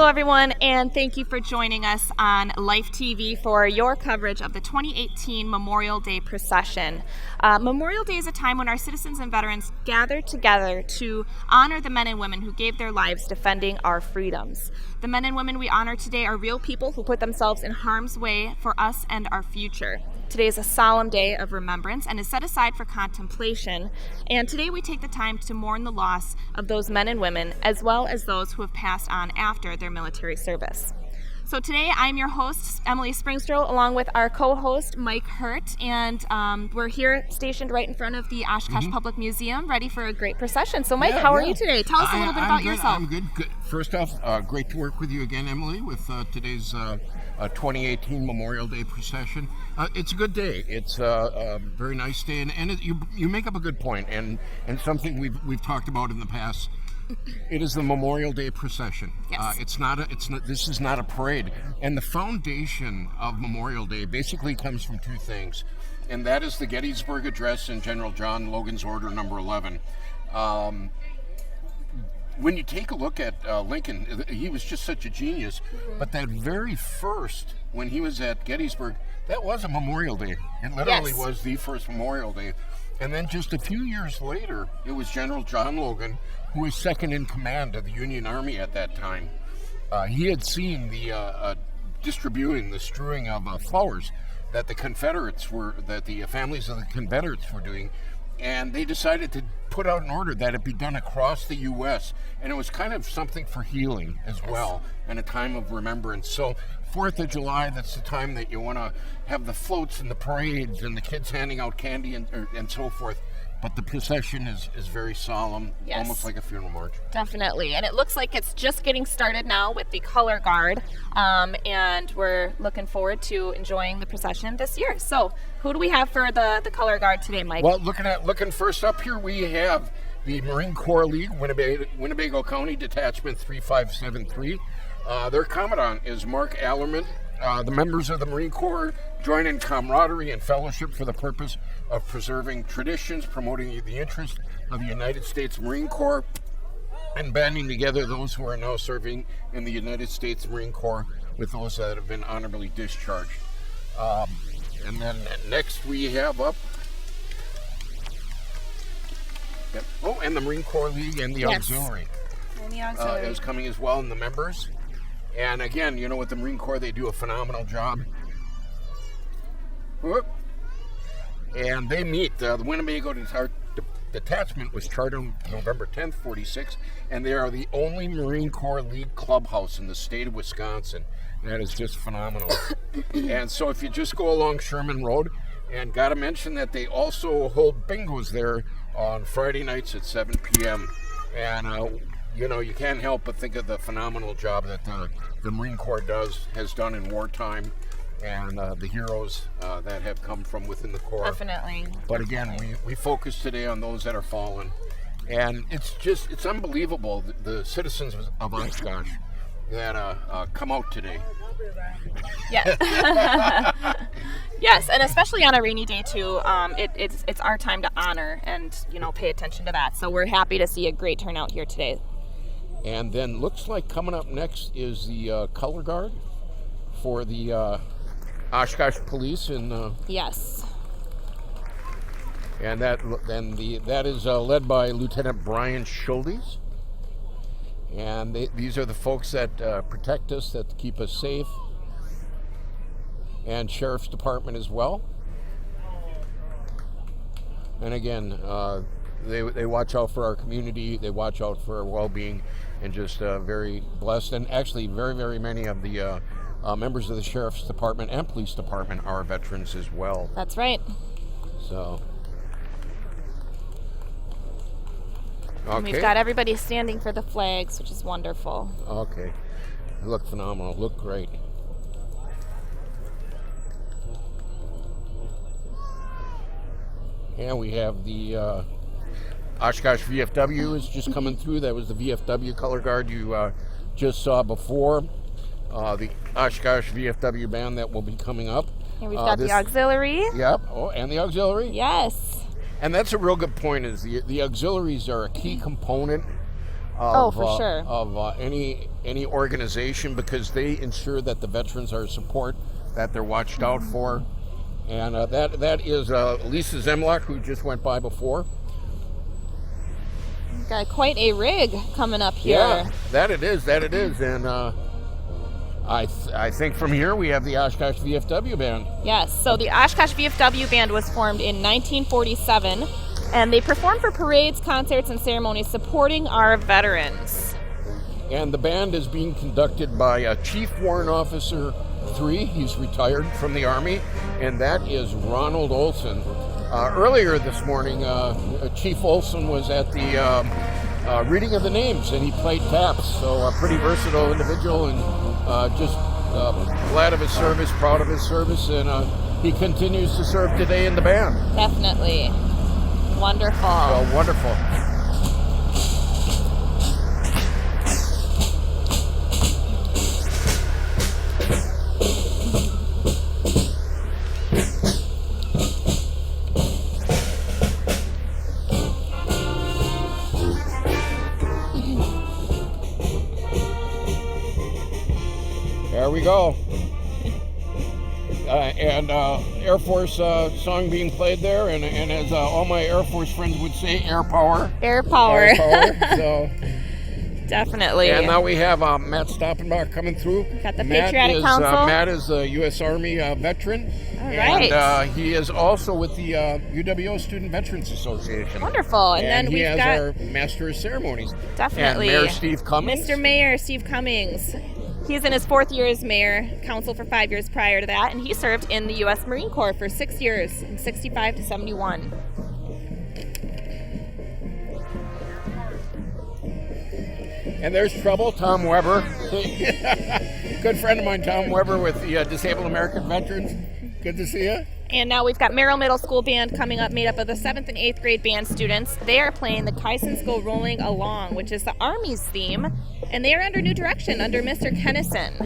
Hello, everyone, and thank you for joining us on Life TV for your coverage of the 2018 Memorial Day procession. Memorial Day is a time when our citizens and veterans gather together to honor the men and women who gave their lives defending our freedoms. The men and women we honor today are real people who put themselves in harm's way for us and our future. Today is a solemn day of remembrance and is set aside for contemplation. And today we take the time to mourn the loss of those men and women, as well as those who have passed on after their military service. So today I'm your host, Emily Springstroh, along with our co-host, Mike Hurt. And we're here stationed right in front of the Oshkosh Public Museum, ready for a great procession. So Mike, how are you today? Tell us a little bit about yourself. I'm good. First off, great to work with you again, Emily, with today's 2018 Memorial Day procession. It's a good day. It's a very nice day, and you make up a good point, and something we've talked about in the past. It is the Memorial Day procession. Yes. This is not a parade, and the foundation of Memorial Day basically comes from two things, and that is the Gettysburg Address and General John Logan's Order Number 11. When you take a look at Lincoln, he was just such a genius. But that very first, when he was at Gettysburg, that was a Memorial Day. It literally was the first Memorial Day. And then just a few years later, it was General John Logan, who was second in command of the Union Army at that time. He had seen the distributing, the strewing of flowers that the families of the Confederates were doing. And they decided to put out an order that it be done across the U.S. And it was kind of something for healing as well, and a time of remembrance. So 4th of July, that's the time that you want to have the floats and the parades and the kids handing out candy and so forth. But the procession is very solemn, almost like a funeral march. Definitely. And it looks like it's just getting started now with the color guard. And we're looking forward to enjoying the procession this year. So who do we have for the color guard today, Mike? Well, looking first up here, we have the Marine Corps League, Winnebago County Detachment 3573. Their commandant is Mark Allerman. The members of the Marine Corps join in camaraderie and fellowship for the purpose of preserving traditions, promoting the interest of the United States Marine Corps, and banding together those who are now serving in the United States Marine Corps with those that have been honorably discharged. And then next we have up... and the Marine Corps League and the Auxiliary. And the Auxiliary. Is coming as well, and the members. And again, with the Marine Corps, they do a phenomenal job. And they meet. The Winnebago Detachment was chartered November 10th, 46, and they are the only Marine Corps League clubhouse in the state of Wisconsin. That is just phenomenal. And so if you just go along Sherman Road, and got to mention that they also hold bingos there on Friday nights at 7 p.m. And you can't help but think of the phenomenal job that the Marine Corps has done in wartime, and the heroes that have come from within the Corps. Definitely. But again, we focus today on those that are fallen. And it's unbelievable, the citizens of Oshkosh that come out today. Yes. Yes, and especially on a rainy day too. It's our time to honor and pay attention to that. So we're happy to see a great turnout here today. And then looks like coming up next is the color guard for the Oshkosh Police, and yes. And that is led by Lieutenant Brian Schultes. And these are the folks that protect us, that keep us safe, and Sheriff's Department as well. And again, they watch out for our community, they watch out for our well-being, and just very blessed. And actually, very, very many of the members of the Sheriff's Department and Police Department are veterans as well. That's right. So, and we've got everybody standing for the flags, which is wonderful. Okay. They look phenomenal. Look great. And we have the Oshkosh VFW is just coming through. That was the VFW color guard you just saw before. The Oshkosh VFW band that will be coming up. And we've got the auxiliary. Yep. Oh, and the auxiliary. Yes. And that's a real good point, is the auxiliaries are a key component of, for sure. of any organization, because they ensure that the veterans are support, that they're watched out for. And that is Lisa Zemlock, who just went by before. Got quite a rig coming up here. Yeah, that it is. And I think from here we have the Oshkosh VFW band. Yes, so the Oshkosh VFW band was formed in 1947, and they perform for parades, concerts, and ceremonies supporting our veterans. And the band is being conducted by Chief Warrant Officer 3. He's retired from the Army, and that is Ronald Olson. Earlier this morning, Chief Olson was at the reading of the names, and he played taps. So a pretty versatile individual, and just glad of his service, proud of his service, and he continues to serve today in the band. Definitely. Wonderful. Well, wonderful. There we go. And Air Force song being played there, and as all my Air Force friends would say, air power. Air power. Air power. So definitely. And now we have Matt Stoppenbach coming through. Got the Patriotic Council. Matt is a U.S. Army veteran. All right. And he is also with the UWO Student Veterans Association. Wonderful. And then he we've has got our Master of Ceremonies. definitely And Mayor Steve Cummings. Mr. Mayor Steve Cummings. He's in his 4th year as mayor, council for 5 years prior to that, and he served in the U.S. Marine Corps for 6 years, from 65 to 71. And there's Trouble, Tom Weber. Good friend of mine, Tom Weber, with the Disabled American Veterans. Good to see you. And now we've got Merrill Middle School Band coming up, made up of the 7th and 8th grade band students. They are playing the Caissons Go Rolling Along, which is the Army's theme, and they are under new direction under Mr. Kennison.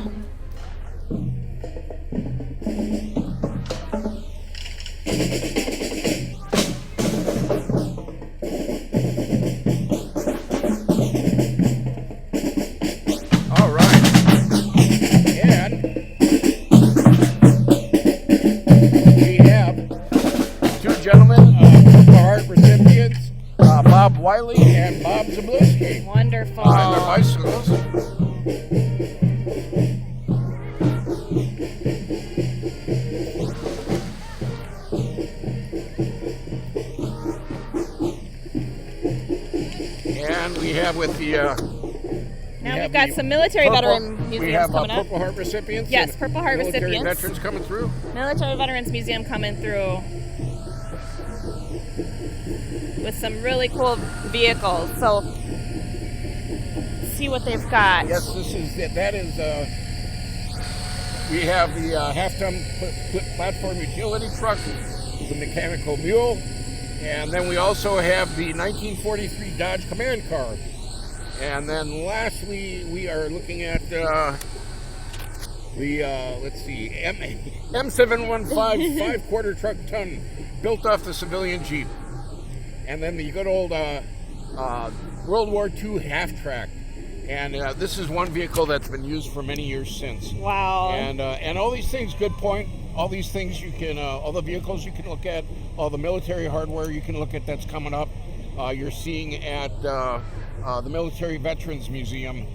All right. And we have two gentlemen, Purple Heart recipients, Bob Wiley and Bob Zabluski. Wonderful. And their bicycles. And we have with the Now we've got some military veteran museums we have coming up. Purple Heart recipients. Yes, and Purple Heart military recipients. veterans coming through. Military Veterans Museum coming through with some really cool vehicles. So let's see what they've got. Yes, that is. We have the half-ton platform utility truck, the mechanical mule, and then we also have the 1943 Dodge Command car. And then lastly, we are looking at let's see, M715 5-quarter truck ton, built off the civilian Jeep. And then the good old World War II half-track. And this is one vehicle that's been used for many years since. Wow. And all these things, good point. All these things you can, all the vehicles you can look at, all the military hardware you can look at that's coming up. You're seeing at the Military Veterans Museum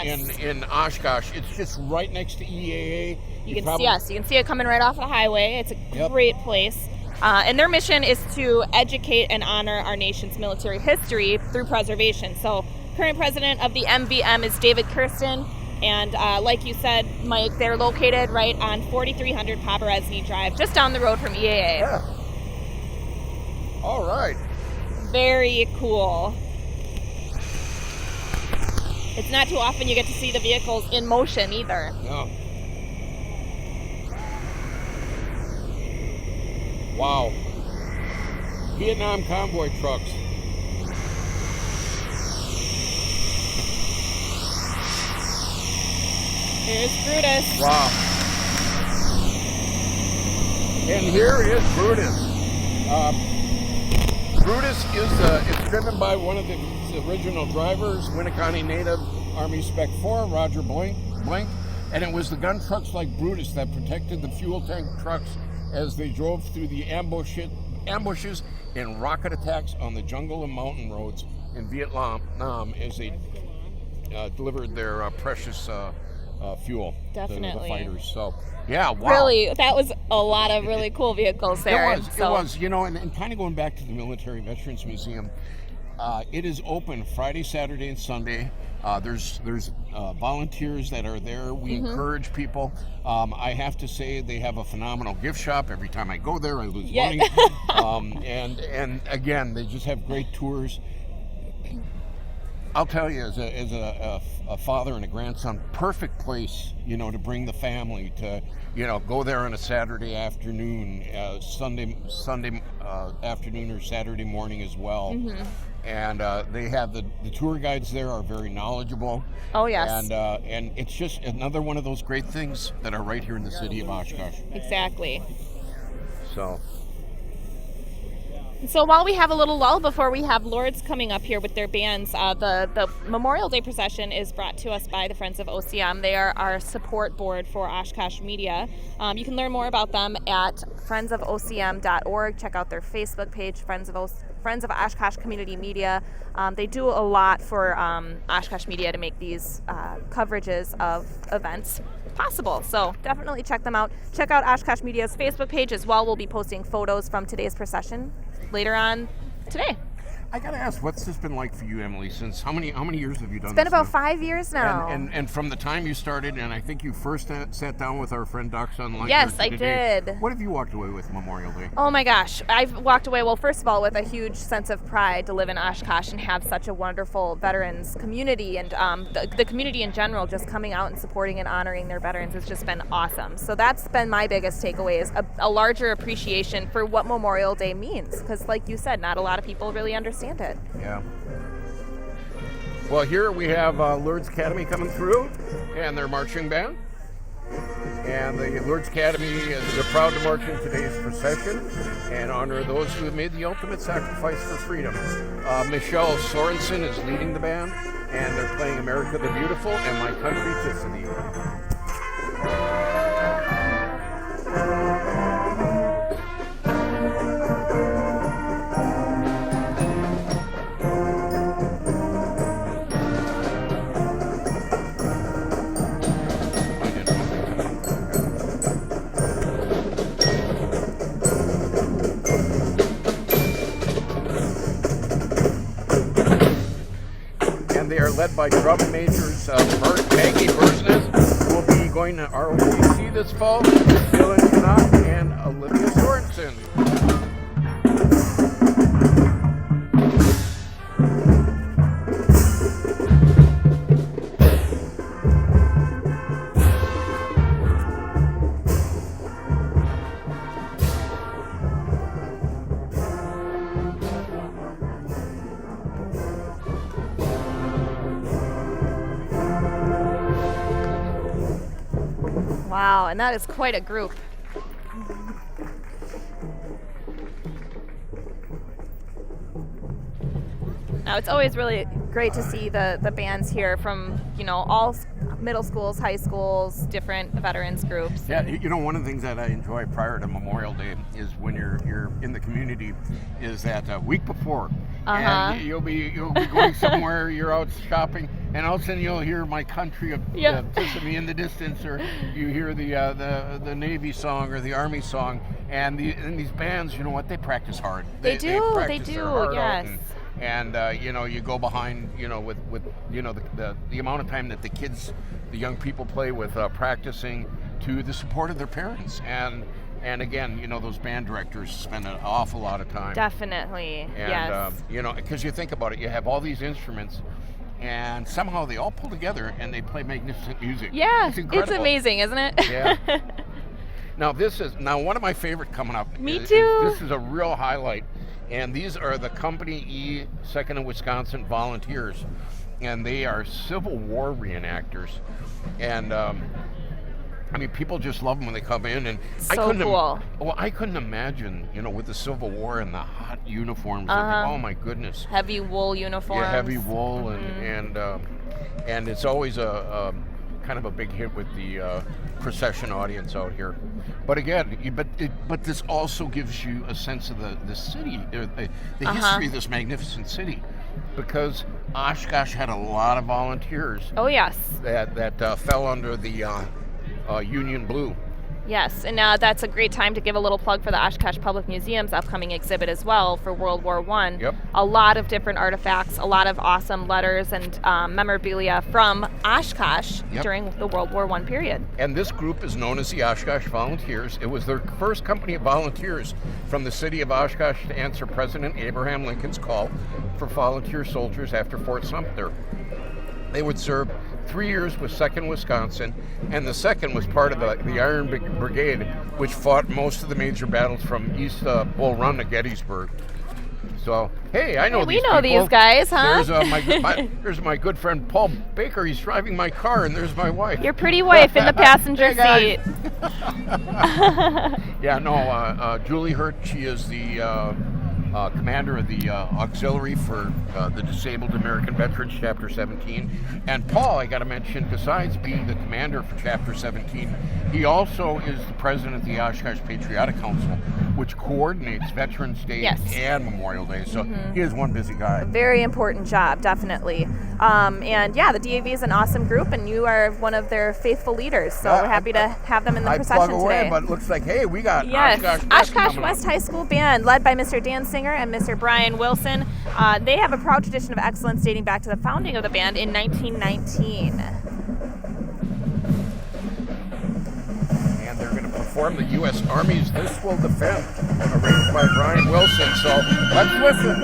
in Oshkosh. It's just right next to EAA. You can see it coming right off the highway. It's a great place. And their mission is to educate and honor our nation's military history through preservation. So current president of the MVM is David Kirsten. And like you said, Mike, they're located right on 4300 Paparazzi Drive, just down the road from EAA. Yeah. All right. Very cool. It's not too often you get to see the vehicles in motion either. No. Wow. Vietnam convoy trucks. Here's Brutus. Wow. And here is Brutus. Brutus is it's driven by one of the original drivers, Winneconne Native Army Spec 4, Roger Blank, and it was the gun trucks like Brutus that protected the fuel tank trucks as they drove through the ambushes and rocket attacks on the jungle and mountain roads in Vietnam as they delivered their precious fuel to the fighters. So, yeah, wow. Really, that was a lot of really cool vehicles there. It was, and kind of going back to the Military Veterans Museum, it is open Friday, Saturday, and Sunday. There's volunteers that are there. We encourage people. I have to say they have a phenomenal gift shop. Every time I go there, I lose money. And again, they just have great tours. I'll tell you, as a father and a grandson, perfect place, to bring the family to, go there on a Saturday afternoon, Sunday afternoon or Saturday morning as well. And they have the tour guides there are very knowledgeable. Oh, yes. And it's just another one of those great things that are right here in the city of Oshkosh. Exactly. So while we have a little lull before we have Lords coming up here with their bands, the Memorial Day procession is brought to us by the Friends of OCM. They are our support board for Oshkosh Media. You can learn more about them at friendsofocm.org. Check out their Facebook page, Friends of Oshkosh Community Media. They do a lot for Oshkosh Media to make these coverages of events possible. So definitely check them out. Check out Oshkosh Media's Facebook page as well. We'll be posting photos from today's procession later on today. I gotta ask, what's this been like for you, Emily? Since how many years have you done this? It's been about 5 years now. And from the time you started, and I think you first sat down with our friend Doc Sunlight. Yes, I did. What have you walked away with Memorial Day? Oh my gosh, I've walked away, well, first of all, with a huge sense of pride to live in Oshkosh and have such a wonderful veterans community, and the community in general just coming out and supporting and honoring their veterans has just been awesome. So that's been my biggest takeaway, is a larger appreciation for what Memorial Day means, because like you said, not a lot of people really understand it. Yeah. Well, here we have Lourdes Academy coming through and their marching band. And the Lourdes Academy is proud to march in today's procession and honor those who have made the ultimate sacrifice for freedom. Michelle Sorensen is leading the band, and they're playing America the Beautiful and My Country to Thee. They are led by drum majors Maggie Bursness, who will be going to ROTC this fall, Dylan Knock, and Olivia Sorensen. Wow, and that is quite a group. Now, it's always really great to see the bands here from, all middle schools, high schools, different veterans groups. Yeah, one of the things that I enjoy prior to Memorial Day is when you're in the community is that week before. And you'll be going somewhere, you're out shopping, and all of a sudden you'll hear My Country of Me in the distance, or you hear the Navy song or the Army song, and these bands, they practice hard. They do, yes. And you go behind, with the amount of time that the young people play with practicing to the support of their parents. And again, those band directors spend an awful lot of time. Definitely, and, yes. Because you think about it, you have all these instruments, and somehow they all pull together and they play magnificent music. Yeah, it's amazing, isn't it? Yeah. Now one of my favorite coming up. Me too. This is a real highlight. And these are the Company E 2nd of Wisconsin Volunteers, and they are Civil War reenactors. And I mean, people just love them when they come in, and So cool. I couldn't imagine, with the Civil War and the hot uniforms. Oh my goodness! Heavy wool uniforms. Yeah, heavy wool, and it's always a kind of a big hit with the procession audience out here. But again, but this also gives you a sense of the city, the history of this magnificent city, because Oshkosh had a lot of volunteers. Oh yes. That fell under the Union Blue. Yes, and that's a great time to give a little plug for the Oshkosh Public Museum's upcoming exhibit as well for World War I. Yep. A lot of different artifacts, a lot of awesome letters and memorabilia from Oshkosh during the World War I period. And this group is known as the Oshkosh Volunteers. It was their first company of volunteers from the city of Oshkosh to answer President Abraham Lincoln's call for volunteer soldiers after Fort Sumter. They would serve 3 years with 2nd Wisconsin, and the 2nd was part of the Iron Brigade, which fought most of the major battles from East Bull Run to Gettysburg. So, hey, I know these people. We know these guys, huh? There's my good friend Paul Baker. He's driving my car, and there's my wife. Your pretty wife in the passenger seat. Yeah, no, Julie Hurt, she is the commander of the auxiliary for the Disabled American Veterans, Chapter 17. And Paul, I got to mention, besides being the commander for Chapter 17, he also is the president of the Oshkosh Patriotic Council, which coordinates Veterans Day and Memorial Day. So he is one busy guy. Very important job, definitely. And yeah, the DAV is an awesome group, and you are one of their faithful leaders. So we're happy to have them in the procession plug away, today. But it looks like, hey, we got Oshkosh West High School Band, led by Mr. Dan Singer and Mr. Brian Wilson. They have a proud tradition of excellence dating back to the founding of the band in 1919. And they're going to perform the U.S. Army's This Will Defend, arranged by Brian Wilson. So let's listen.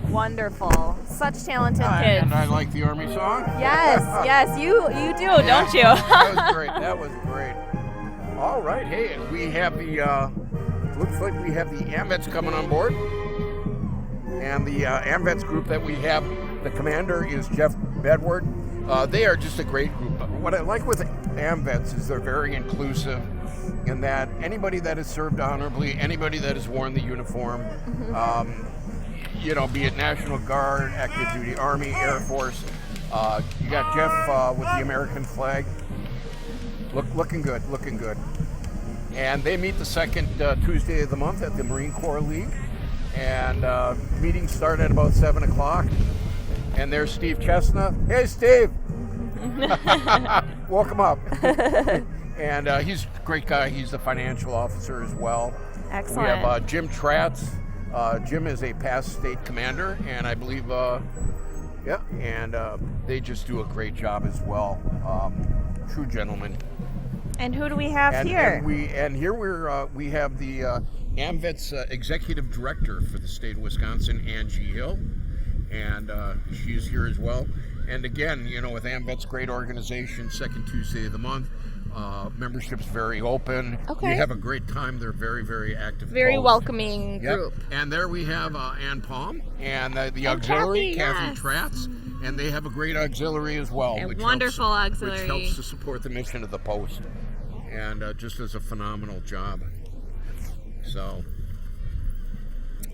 Wonderful. Such talented kids. And I like the Army song. Yes, you do, don't you? That was great. All right, hey, we have looks like we have the AMVETS coming on board. And the AMVETS group that we have, the commander is Jeff Bedward. They are just a great group. What I like with AMVETS is they're very inclusive in that anybody that has served honorably, anybody that has worn the uniform, be it National Guard, active duty Army, Air Force. You got Jeff with the American flag. Looking good. And they meet the second Tuesday of the month at the Marine Corps League. And meetings start at about 7 o'clock. And there's Steve Chestnut. Hey, Steve! Welcome up. And he's a great guy. He's the financial officer as well. Excellent. We have Jim Tratz. Jim is a past state commander, and I believe, they just do a great job as well. True gentlemen. And who do we have here? We have the AMVETS executive director for the state of Wisconsin, Angie Hill, and she's here as well. And again, with AMVETS, great organization, second Tuesday of the month. Membership's very open. Okay. We have a great time. They're very, very active. Very welcoming group. And there we have Ann Palm and the auxiliary, Kathy Tratz. And they have a great auxiliary as well. Wonderful auxiliary. Which helps to support the mission of the post. And just does a phenomenal job. So.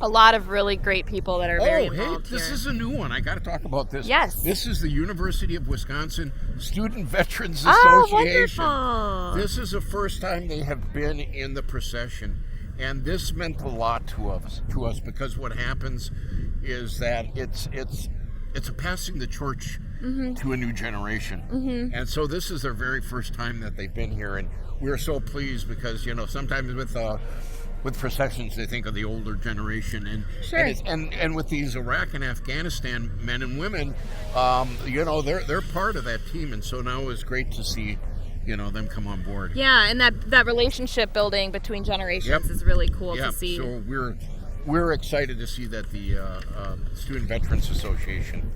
A lot of really great people that are very involved this here. is a new one. I got to talk about this. Yes. This is the University of Wisconsin Student Veterans Association. Wonderful. This is the first time they have been in the procession. And this meant a lot to us because what happens is that it's a passing the torch to a new generation. And so this is their very first time that they've been here, and we're so pleased because, you know, sometimes with processions they think of the older generation, and with these Iraq and Afghanistan men and women, you know, they're part of that team, and so now it's great to see, you know, them come on board. Yeah, and that relationship building between generations is really cool to see. So we're excited to see that the Student Veterans Association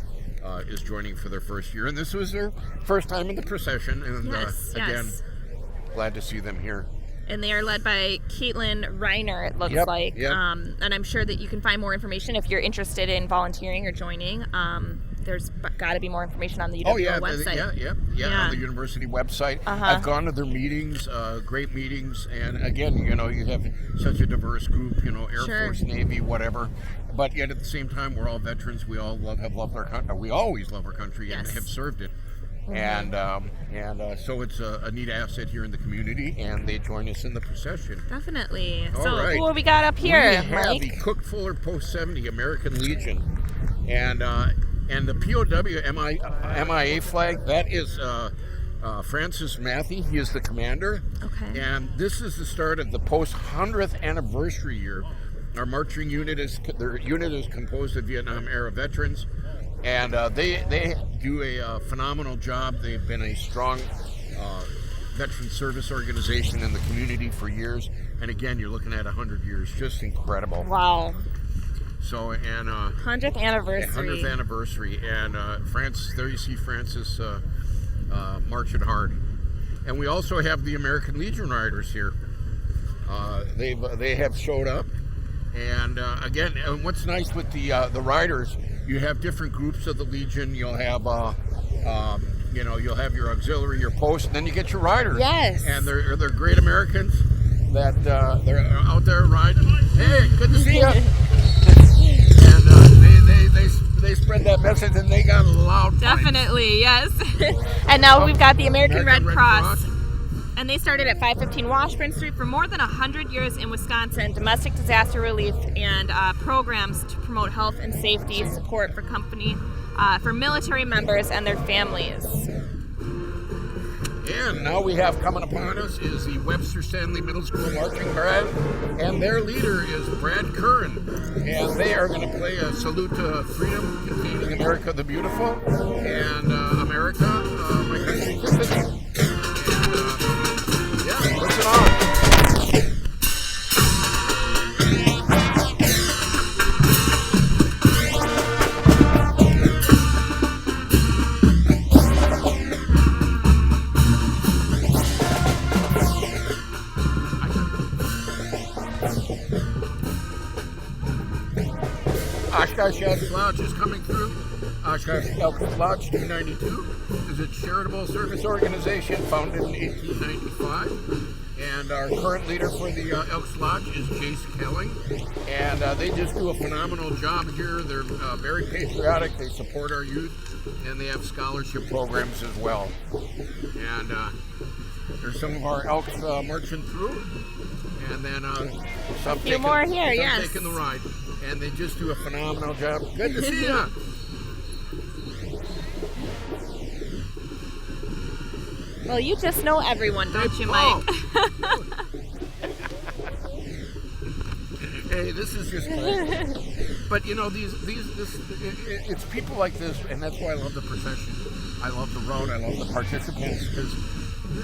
is joining for their first year, and this was their first time in the procession, and again, glad to see them here. And they are led by Caitlin Reiner, it looks like. And I'm sure that you can find more information if you're interested in volunteering or joining. There's got to be more information on the UW website. On the university website. I've gone to their meetings, great meetings, and again, you know, you have such a diverse group, you know, Air Force, Navy, whatever. But yet at the same time, we're all veterans. We all have loved our country. We always love our country and have served it. And so it's a neat asset here in the community, and they join us in the procession. Definitely. All so right. Who have we got up here, We have Mike? the Cook Fuller Post 70 American Legion, and the POW MIA flag, that is Francis Matthey. He is the commander. Okay. And this is the start of the post 100th anniversary year. Our marching unit is composed of Vietnam era veterans. And they do a phenomenal job. They've been a strong veteran service organization in the community for years. And again, you're looking at 100 years. Just incredible. Wow. So, and 100th anniversary. 100th anniversary. And Francis, there you see Francis marching hard. And we also have the American Legion Riders here. They have showed up. And again, what's nice with the riders, you have different groups of the Legion. You'll have, you'll have your auxiliary, your post, and then you get your riders. Yes. And they're great Americans that they're out there riding. Hey, good to see you. And they spread that message, and they got a loud fight. Definitely, yes. And now we've got the American Red Cross. And they started at 515 Washburn Street for more than 100 years in Wisconsin. Domestic disaster relief and programs to promote health and safety, support for military members and their families. And now we have coming upon us is the Webster Stanley Middle School Marching Band, and their leader is Brad Curran. And they are going to play a salute to freedom, containing America the Beautiful, and America, my country, Civic. Listen on. Oshkosh Elks Lodge is coming through. Oshkosh Elks Lodge 292 is a charitable service organization founded in 1895. And our current leader for the Elks Lodge is Jace Kelling. And they just do a phenomenal job here. They're very patriotic. They support our youth. And they have scholarship programs as well. And there's some of our Elks marching through. And then some taking the ride. And they just do a phenomenal job. Good to see you. Well, you just know everyone, don't you, Mike? Hey, this is just fun. But you know, it's people like this, and that's why I love the procession. I love the road. I love the participants, because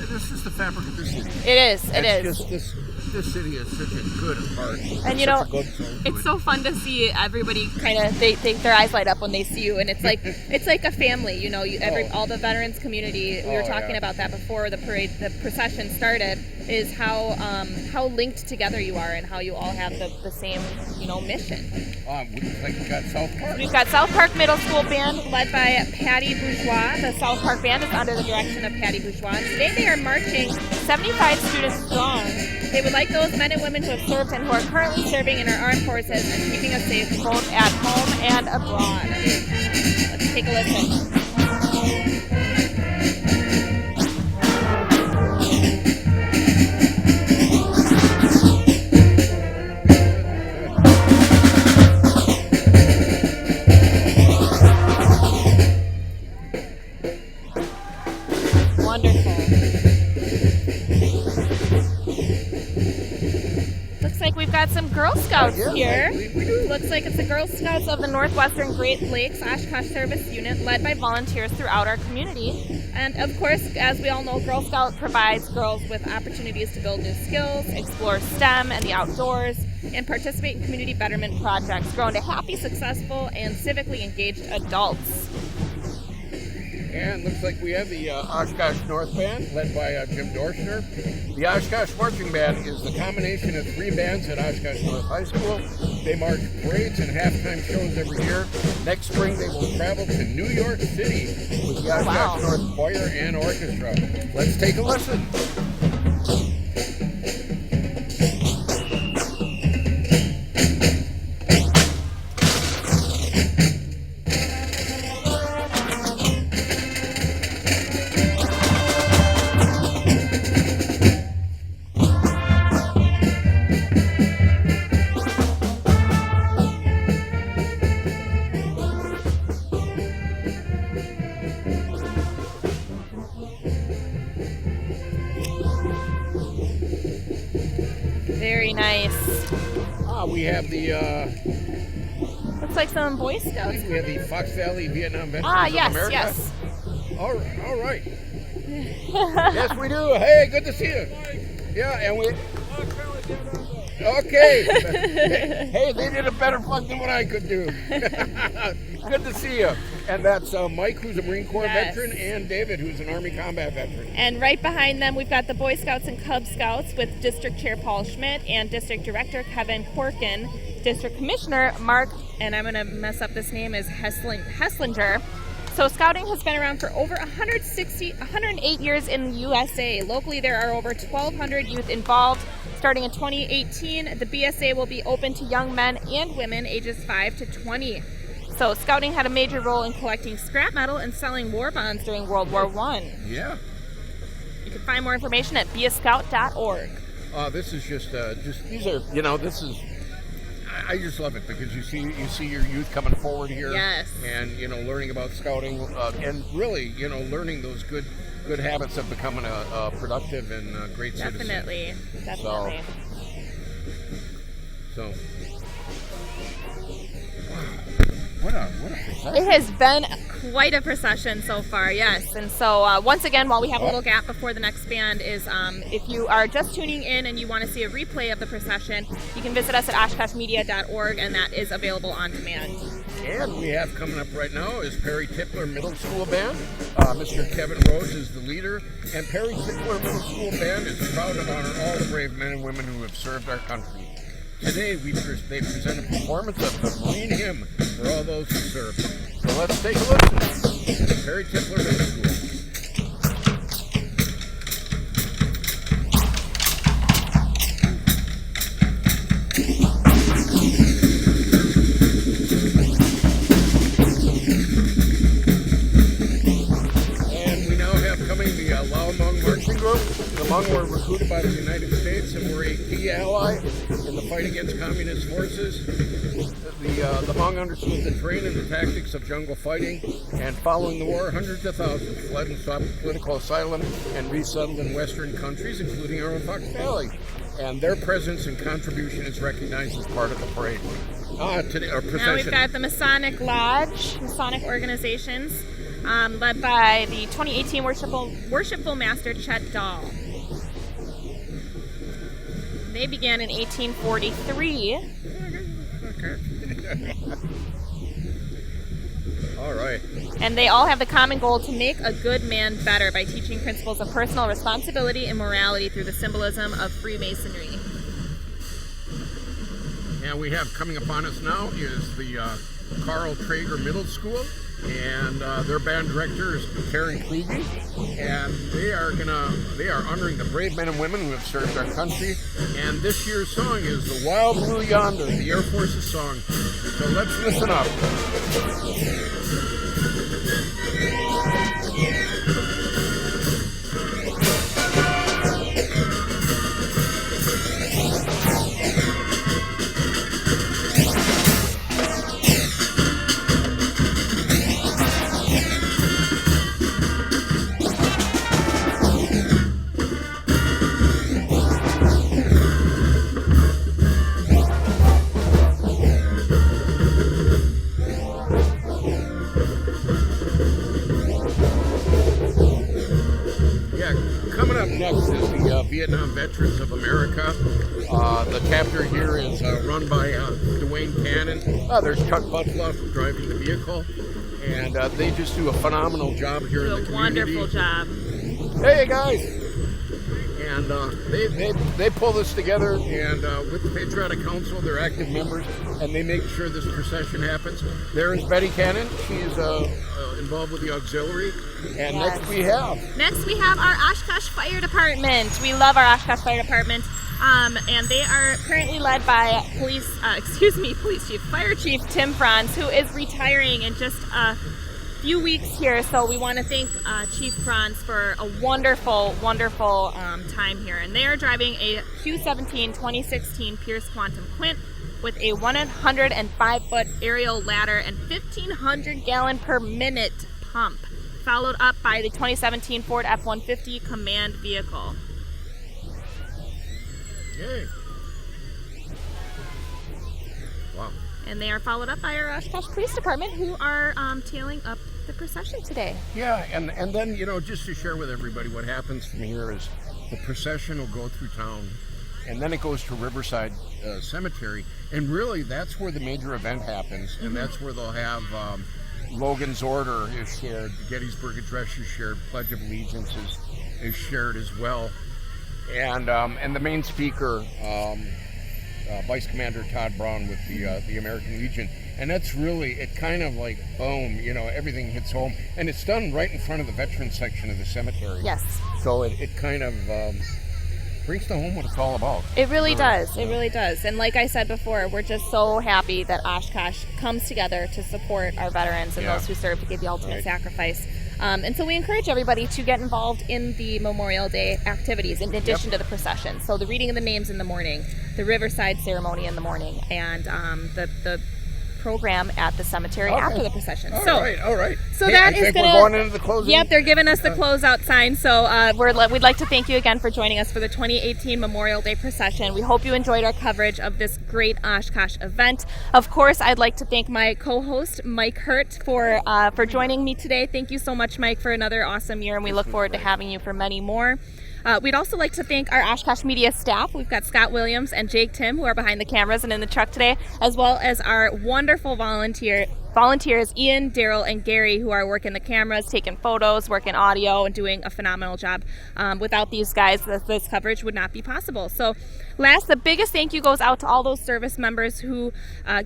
this is the fabric of this city. It is. Just this city is such a good heart. And you know, it's so fun to see everybody they their eyes light up when they see you, and it's like a family. You know, all the veterans community. We were talking about that before the procession started. Is how linked together you are, and how you all have the same mission. We've got South Park. We've got South Park Middle School Band led by Patty Bourgeois. The South Park Band is under the direction of Patty Bourgeois. And today they are marching 75 students strong. They would like those men and women who have served and who are currently serving in our armed forces and keeping us safe both at home and abroad. Let's take a listen. Scouts Yeah, here. we do. Looks like it's the Girl Scouts of the Northwestern Great Lakes Oshkosh Service Unit, led by volunteers throughout our community. And of course, as we all know, Girl Scout provides girls with opportunities to build new skills, explore STEM and the outdoors, and participate in community betterment projects, grow into happy, successful, and civically engaged adults. And looks like we have the Oshkosh North Band, led by Jim Dorschner. The Oshkosh Marching Band is the combination of 3 bands at Oshkosh North High School. They march parades and halftime shows every year. Next spring, they will travel to New York City with the Oshkosh North Choir and Orchestra. Let's take a listen. Very nice. We have the Looks like some Boy Scouts. we have the Fox Valley Vietnam Veterans of Yes, America. yes. All right. Yes, we do. Hey, good to see you. Yeah, and we. Okay. Hey, they did a better plug than what I could do. Good to see you. And that's Mike, who's a Marine Corps veteran, and David, who's an Army combat veteran. And right behind them, we've got the Boy Scouts and Cub Scouts with District Chair Paul Schmidt and District Director Kevin Corkin, District Commissioner Mark, and I'm going to mess up this name, is Hesslinger. So scouting has been around for over 108 years in the USA. Locally, there are over 1,200 youth involved. Starting in 2018, the BSA will be open to young men and women ages 5 to 20. So scouting had a major role in collecting scrap metal and selling war bonds during World War I. Yeah. You can find more information at beascout.org. This is just these are, this is, I just love it because you see your youth coming forward here. Yes. And, learning about scouting and really, learning those good habits of becoming a productive and great citizen. Definitely. So What a procession. It has been quite a procession so far, yes. And so once again, while we have a little gap before the next band is, if you are just tuning in and you want to see a replay of the procession, you can visit us at oshkoshmedia.org, and that is available on demand. And we have coming up right now is Perry Tippler Middle School Band. Mr. Kevin Rose is the leader, and Perry Tippler Middle School Band is proud to honor all the brave men and women who have served our country. Today, they present a performance of the Marine Hymn for all those who serve. So let's take a listen. Perry Tippler Middle School. And we now have coming the Lao Hmong Marching Group. The Hmong were recruited by the United States and were a key ally in the fight against communist forces. The Hmong understood the terrain and the tactics of jungle fighting, and following the war, hundreds of thousands fled and sought political asylum and resettled in Western countries, including our own Fox Valley. And their presence and contribution is recognized as part of the parade. Today, our procession. Now we've got the Masonic Lodge, Masonic organizations, led by the 2018 Worshipful Master Chet Dahl. They began in 1843. All right. And they all have the common goal to make a good man better by teaching principles of personal responsibility and morality through the symbolism of Freemasonry. And we have coming upon us now is the Carl Traeger Middle School, and their band director is Karen Kliege, and they are honoring the brave men and women who have served our country. And this year's song is "The Wild Blue Yonder," the Air Force's song. So let's listen up. Vietnam Veterans of America. The chapter here is run by Dwayne Cannon. There's Chuck Butler driving the vehicle. And they just do a phenomenal job here in the community. Wonderful job. Hey guys! And they pull this together, and with the Patriotic Council, they're active members, and they make sure this procession happens. There is Betty Cannon. She's involved with the auxiliary. And Yes. next we have our Oshkosh Fire Department. We love our Oshkosh Fire Department. And they are currently led by Police Chief, Fire Chief Tim Franz, who is retiring in just a few weeks here. So we want to thank Chief Franz for a wonderful, wonderful time here. And they are driving a Q17 2016 Pierce Quantum Quint with a 105-foot aerial ladder and 1,500 gallon per minute pump, followed up by the 2017 Ford F-150 command vehicle. Yay. Wow. And they are followed up by our Oshkosh Police Department, who are tailing up the procession today. Yeah, and then, you know, just to share with everybody what happens from here is the procession will go through town, and then it goes to Riverside Cemetery, and really that's where the major event happens, and that's where they'll have Logan's Order is shared, the Gettysburg Address is shared, Pledge of Allegiance is shared as well. And the main speaker, Vice Commander Todd Brown with the American Legion, and that's really, it kind of like boom, you know, everything hits home, and it's done right in front of the veterans section of the cemetery. Yes. So it kind of brings to home what it's all about. It really does. It really does. And like I said before, we're just so happy that Oshkosh comes together to support our veterans and those who serve to give the ultimate sacrifice. And so we encourage everybody to get involved in the Memorial Day activities in addition to the procession. So the reading of the names in the morning, the Riverside ceremony in the morning, and the program at the cemetery after the procession. All right. So hey, that I is think gonna. we're going into the closing. Yep, they're giving us the closeout sign. So we'd like to thank you again for joining us for the 2018 Memorial Day procession. We hope you enjoyed our coverage of this great Oshkosh event. Of course, I'd like to thank my co-host Mike Hurt for joining me today. Thank you so much, Mike, for another awesome year, and we look forward to having you for many more. We'd also like to thank our Oshkosh Media staff. We've got Scott Williams and Jake Tim, who are behind the cameras and in the truck today, as well as our wonderful volunteers, Ian, Daryl, and Gary, who are working the cameras, taking photos, working audio, and doing a phenomenal job. Without these guys, this coverage would not be possible. So last, the biggest thank you goes out to all those service members who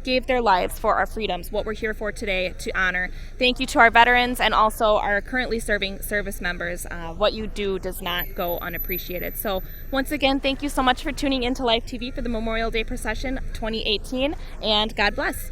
gave their lives for our freedoms, what we're here for today to honor. Thank you to our veterans and also our currently serving service members. What you do does not go unappreciated. So once again, thank you so much for tuning into Life TV for the Memorial Day Procession 2018, and God bless.